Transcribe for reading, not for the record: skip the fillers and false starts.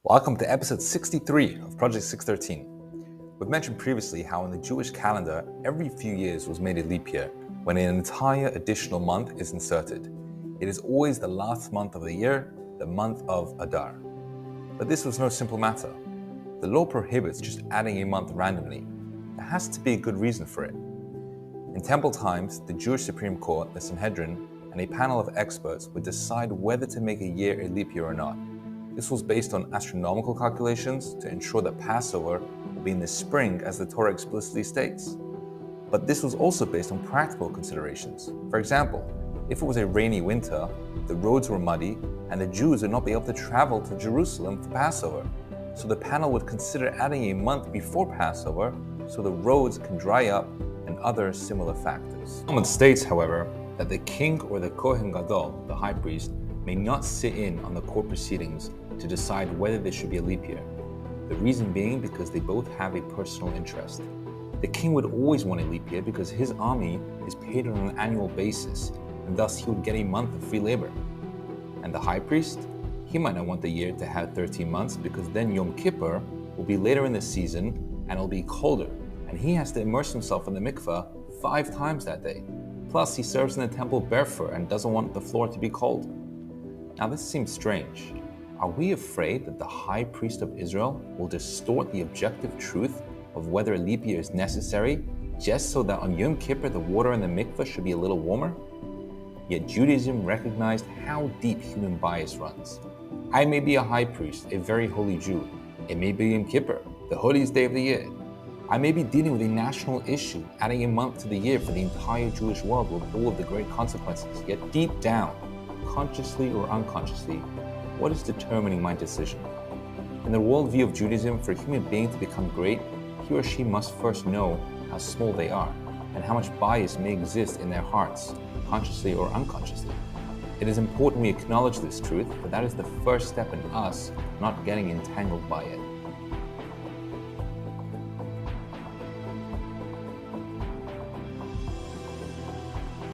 Welcome to episode 63 of Project 613. We've mentioned previously how in the Jewish calendar, every few years was made a leap year when an entire additional month is inserted. It is always the last month of the year, the month of Adar. But this was no simple matter. The law prohibits just adding a month randomly. There has to be a good reason for it. In temple times, the Jewish Supreme Court, the Sanhedrin, and a panel of experts would decide whether to make a year a leap year or not. This was based on astronomical calculations to ensure that Passover will be in the spring as the Torah explicitly states. But this was also based on practical considerations. For example, if it was a rainy winter, the roads were muddy, and the Jews would not be able to travel to Jerusalem for Passover. So the panel would consider adding a month before Passover so the roads can dry up and other similar factors. Talmud states, however, that the king or the Kohen Gadol, the high priest, may not sit in on the court proceedings to decide whether there should be a leap year. The reason being because they both have a personal interest. The king would always want a leap year because his army is paid on an annual basis, and thus he would get a month of free labor. And the high priest, he might not want the year to have 13 months because then Yom Kippur will be later in the season and it'll be colder, and he has to immerse himself in the mikveh 5 times that day. Plus, he serves in the temple barefoot and doesn't want the floor to be cold. Now, this seems strange. Are we afraid that the high priest of Israel will distort the objective truth of whether a leap year is necessary just so that on Yom Kippur the water in the mikveh should be a little warmer? Yet Judaism recognized how deep human bias runs. I may be a high priest, a very holy Jew. It may be Yom Kippur, the holiest day of the year. I may be dealing with a national issue, adding a month to the year for the entire Jewish world with all of the great consequences. Yet deep down, consciously or unconsciously, what is determining my decision? In the worldview of Judaism, for a human being to become great, he or she must first know how small they are and how much bias may exist in their hearts, consciously or unconsciously. It is important we acknowledge this truth, but that is the first step in us not getting entangled by it.